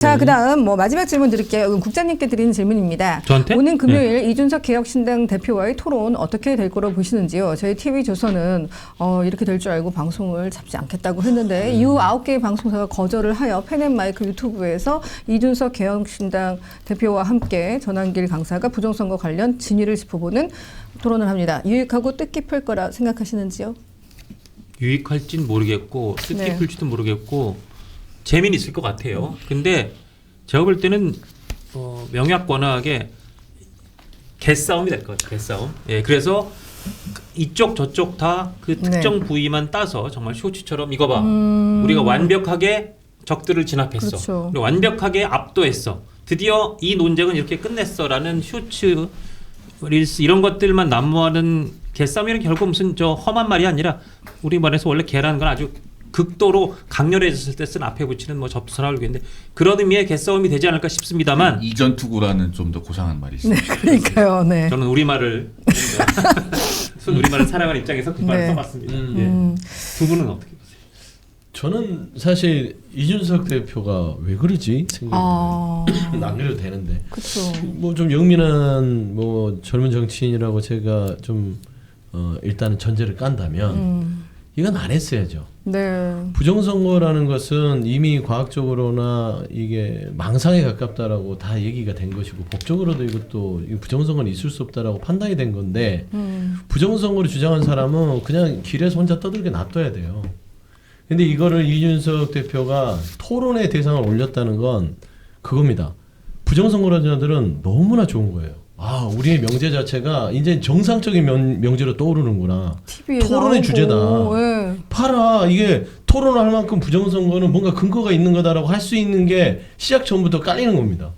자, 그다음 마지막 질문 드릴게요. 국장님께 드리는 질문입니다. 저한테? 오는 금요일 이준석 개혁신당 대표와의 토론 어떻게 될 거로 보시는지요? 저희 TV조선은 이렇게 될 줄 알고 방송을 잡지 않겠다고 했는데 이후 9개의 방송사가 거절을 하여 펜앤마이크 유튜브에서 이준석 개혁신당 대표와 함께 전환길 강사가 부정선거 관련 진위를 짚어보는 토론을 합니다. 유익하고 뜻깊을 거라 생각하시는지요? 유익할진 모르겠고 뜻깊을지도 모르겠고 재미는 있을 것 같아요. 근데 제가 볼 때는 명약관하게 개싸움이 될 것 같아요. 개싸움. 예, 그래서 이쪽 저쪽 다 그 특정 부위만 따서 정말 쇼츠처럼 이거 봐. 우리가 완벽하게 적들을 진압했어. 그렇죠. 우리 완벽하게 압도했어. 드디어 이 논쟁은 이렇게 끝냈어라는 쇼츠, 릴스 이런 것들만 난무하는 개싸움이란 결국 무슨 저 험한 말이 아니라 우리 말에서 원래 개라는 건 아주 극도로 강렬해졌을 때 쓴 앞에 붙이는 접수라고 그러는데 그런 의미의 개싸움이 되지 않을까 싶습니다만 이전 투구라는 좀 더 고상한 말이 있어요. 네, 그러니까요. 네. 저는 우리말을 우리말을 사랑하는 입장에서 그 말을 써봤습니다. 예. 두 분은 어떻게 보세요? 저는 사실 이준석 대표가 왜 그러지 생각이 안 그래도 되는데 그렇죠. 좀 영민한 젊은 정치인이라고 제가 좀 일단은 전제를 깐다면 이건 안 했어야죠. 네. 부정선거라는 것은 이미 과학적으로나 이게 망상에 가깝다라고 다 얘기가 된 것이고 법적으로도 이것도 부정선거는 있을 수 없다라고 판단이 된 건데 부정선거를 주장한 사람은 그냥 길에서 혼자 떠들게 놔둬야 돼요. 근데 이거를 이준석 대표가 토론의 대상을 올렸다는 건 그겁니다. 부정선거라는 자들은 너무나 좋은 거예요. 우리의 명제 자체가 이제 정상적인 명제로 떠오르는구나. 토론의 주제다. 네. 봐라, 이게 토론을 할 만큼 부정선거는 뭔가 근거가 있는 거다라고 할 수 있는 게 시작 전부터 깔리는 겁니다.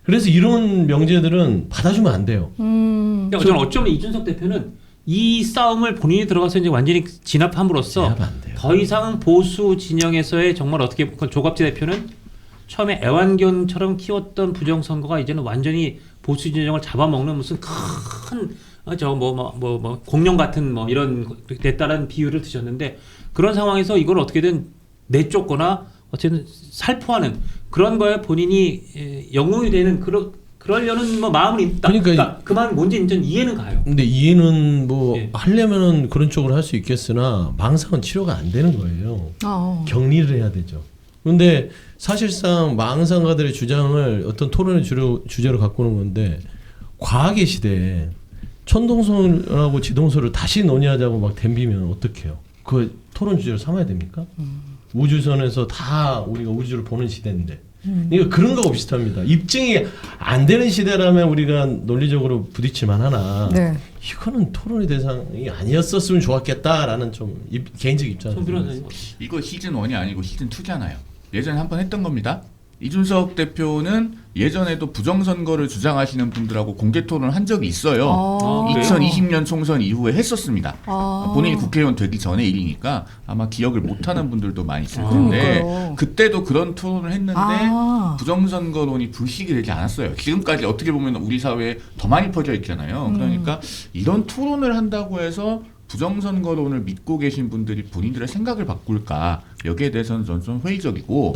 그래서 이런 명제들은 받아주면 안 돼요. 그러니까 저는 어쩌면 이준석 대표는 이 싸움을 본인이 들어가서 이제 완전히 진압함으로써 더 이상 보수 진영에서의 정말 어떻게 보면 조갑재 대표는 처음에 애완견처럼 키웠던 부정선거가 이제는 완전히 보수 진영을 잡아먹는 무슨 큰 공룡 같은 이런 됐다는 비유를 드셨는데 그런 상황에서 이걸 어떻게든 내쫓거나 어쨌든 살포하는 그런 거에 본인이 영웅이 되는 그러려는 마음은 있다. 그러니까 그 마음이 뭔지 전 이해는 가요. 근데 이해는 하려면은 그런 쪽으로 할 수 있겠으나 망상은 치료가 안 되는 거예요. 격리를 해야 되죠. 그런데 사실상 망상가들의 주장을 어떤 토론의 주제로 갖고 오는 건데 과학의 시대에 천동설하고 지동설을 다시 논의하자고 막 덤비면 어떡해요? 그 토론 주제로 삼아야 됩니까? 우주선에서 다 우리가 우주를 보는 시대인데 그러니까 그런 거하고 비슷합니다. 입증이 안 되는 시대라면 우리가 논리적으로 부딪힐만 하나 이거는 토론의 대상이 아니었었으면 좋았겠다라는 좀 개인적 입장입니다. 이거 시즌 1이 아니고 시즌 2잖아요. 예전에 한번 했던 겁니다. 이준석 대표는 예전에도 부정선거를 주장하시는 분들하고 공개 토론을 한 적이 있어요. 2020년 총선 이후에 했었습니다. 본인이 국회의원 되기 전의 일이니까 아마 기억을 못하는 분들도 많이 있을 텐데 그때도 그런 토론을 했는데 부정선거론이 불식이 되지 않았어요. 지금까지 어떻게 보면 우리 사회에 더 많이 퍼져 있잖아요. 그러니까 이런 토론을 한다고 해서 부정선거론을 믿고 계신 분들이 본인들의 생각을 바꿀까 여기에 대해서는 저는 좀 회의적이고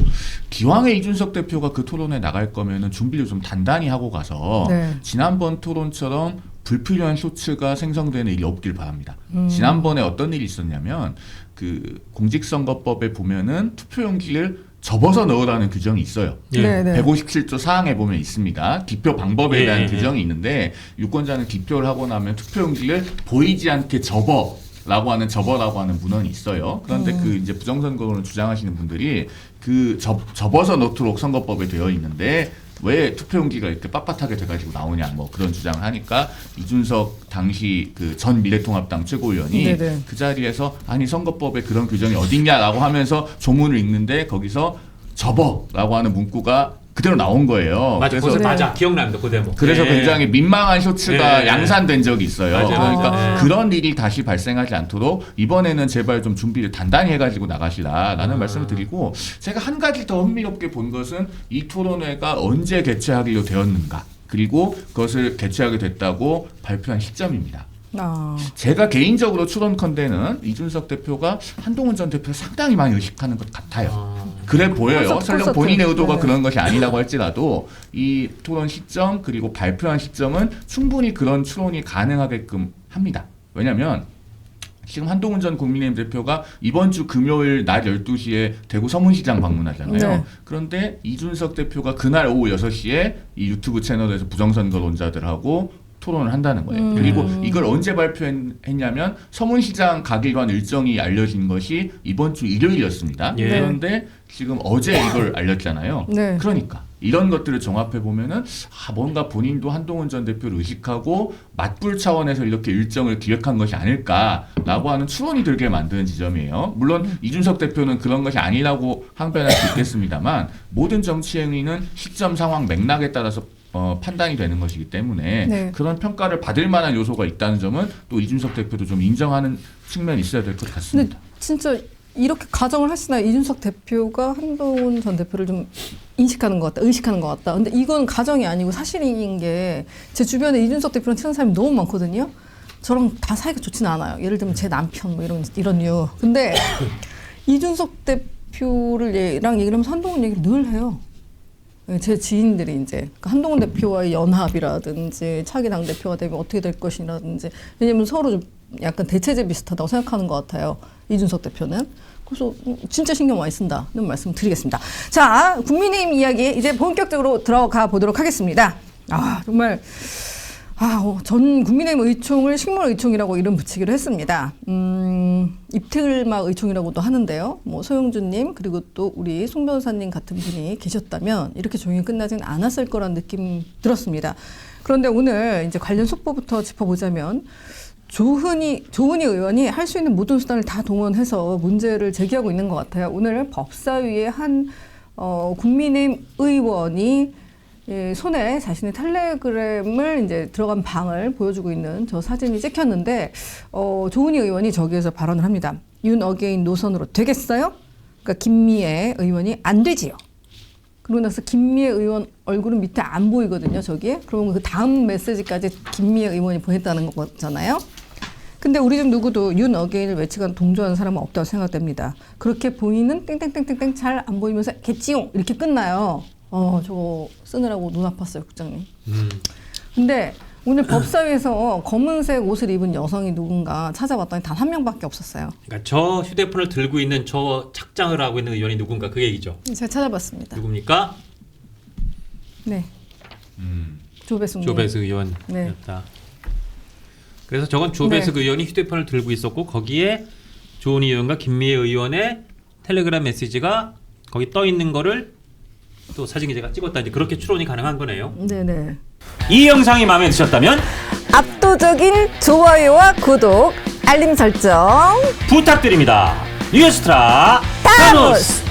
기왕에 이준석 대표가 그 토론에 나갈 거면은 준비를 좀 단단히 하고 가서 지난번 토론처럼 불필요한 쇼츠가 생성되는 일이 없길 바랍니다. 지난번에 어떤 일이 있었냐면 그 공직선거법에 보면은 투표용지를 접어서 넣으라는 규정이 있어요. 157조 사항에 보면 있습니다. 기표 방법에 대한 규정이 있는데 유권자는 기표를 하고 나면 투표용지를 보이지 않게 접어라고 하는 문헌이 있어요. 그런데 그 이제 부정선거론을 주장하시는 분들이 그 접어서 넣도록 선거법에 되어 있는데 왜 투표용지가 이렇게 빳빳하게 돼가지고 나오냐 그런 주장을 하니까 이준석 당시 그 전 미래통합당 최고위원이 그 자리에서 아니 선거법에 그런 규정이 어딨냐라고 하면서 조문을 읽는데 거기서 접어라고 하는 문구가 그대로 나온 거예요. 맞아, 기억납니다. 그 대목. 그래서 굉장히 민망한 쇼츠가 양산된 적이 있어요. 그러니까 그런 일이 다시 발생하지 않도록 이번에는 제발 좀 준비를 단단히 해가지고 나가시라라는 말씀을 드리고 제가 한 가지 더 흥미롭게 본 것은 이 토론회가 언제 개최하기로 되었는가 그리고 그것을 개최하게 됐다고 발표한 시점입니다. 제가 개인적으로 추론컨대는 이준석 대표가 한동훈 전 대표를 상당히 많이 의식하는 것 같아요. 그래 보여요. 콘서트, 설령 콘서트. 본인의 의도가 네. 그런 것이 아니라고 할지라도 이 토론 시점 그리고 발표한 시점은 충분히 그런 추론이 가능하게끔 합니다. 왜냐하면 지금 한동훈 전 국민의힘 대표가 이번 주 금요일 낮 12시에 대구 서문시장 방문하잖아요. 네. 그런데 이준석 대표가 그날 오후 6시에 이 유튜브 채널에서 부정선거론자들하고 토론을 한다는 거예요. 그리고 이걸 언제 발표했냐면 서문시장 가기로 한 일정이 알려진 것이 이번 주 일요일이었습니다. 예. 그런데 지금 어제 이걸 알렸잖아요. 네. 그러니까 이런 것들을 종합해 보면은 뭔가 본인도 한동훈 전 대표를 의식하고 맞불 차원에서 이렇게 일정을 기획한 것이 아닐까라고 하는 추론이 들게 만드는 지점이에요. 물론 이준석 대표는 그런 것이 아니라고 항변할 수 있겠습니다만 모든 정치 행위는 시점, 상황, 맥락에 따라서 판단이 되는 것이기 때문에 네. 그런 평가를 받을 만한 요소가 있다는 점은 또 이준석 대표도 좀 인정하는 측면이 있어야 될 것 근데 같습니다. 진짜 이렇게 가정을 하시나 이준석 대표가 한동훈 전 대표를 좀 인식하는 것 같다, 의식하는 것 같다. 근데 이건 가정이 아니고 사실인 게 제 주변에 이준석 대표랑 친한 사람이 너무 많거든요. 저랑 다 사이가 좋지는 않아요. 예를 들면 제 남편 뭐 이런 이유. 근데 이준석 대표랑 얘기를 하면서 한동훈 얘기를 늘 해요. 제 지인들이 이제 그러니까 한동훈 대표와의 연합이라든지 차기 당 대표가 되면 어떻게 될 것이라든지 왜냐면 서로 좀 약간 대체제 비슷하다고 생각하는 것 같아요. 이준석 대표는. 그래서 진짜 신경 많이 쓴다는 말씀 드리겠습니다. 자, 국민의힘 이야기 이제 본격적으로 들어가 보도록 하겠습니다. 정말 전 국민의힘 의총을 식물 의총이라고 이름 붙이기로 했습니다. 입틀막 의총이라고도 하는데요. 뭐 소영준님 그리고 또 우리 송 변호사님 같은 분이 계셨다면 이렇게 조용히 끝나진 않았을 거란 느낌 들었습니다. 그런데 오늘 이제 관련 속보부터 짚어보자면 조은희 의원이 할 수 있는 모든 수단을 다 동원해서 문제를 제기하고 있는 것 같아요. 오늘 법사위에 한 국민의힘 의원이 손에 자신의 텔레그램을 이제 들어간 방을 보여주고 있는 저 사진이 찍혔는데 조은희 의원이 저기에서 발언을 합니다. 윤 어게인 노선으로 되겠어요? 그러니까 김미애 의원이 안 되지요. 그러고 나서 김미애 의원 얼굴은 밑에 안 보이거든요. 저기에. 그러면 그 다음 메시지까지 김미애 의원이 보냈다는 거잖아요. 근데 우리 중 누구도 윤 어게인을 외치거나 동조하는 사람은 없다고 생각됩니다. 그렇게 보이는 땡땡땡땡땡 잘 안 보이면서 개찌용 이렇게 끝나요. 저거 쓰느라고 눈 아팠어요, 국장님. 근데 오늘 법사위에서 검은색 옷을 입은 여성이 누군가 찾아봤더니 단 한 명밖에 없었어요. 그러니까 저 휴대폰을 들고 있는 저 착장을 하고 있는 의원이 누군가 그 얘기죠. 제가 찾아봤습니다. 누굽니까? 네. 조배숙 의원이었다. 네. 그래서 저건 조배숙 의원이 휴대폰을 들고 있었고 거기에 조은희 의원과 김미애 의원의 텔레그램 메시지가 거기 떠 있는 거를 또 사진 기자가 찍었다. 이제 그렇게 추론이 가능한 거네요. 네네. 이 영상이 마음에 드셨다면 압도적인 좋아요와 구독, 알림 설정 부탁드립니다. 뉴스트라 타노스.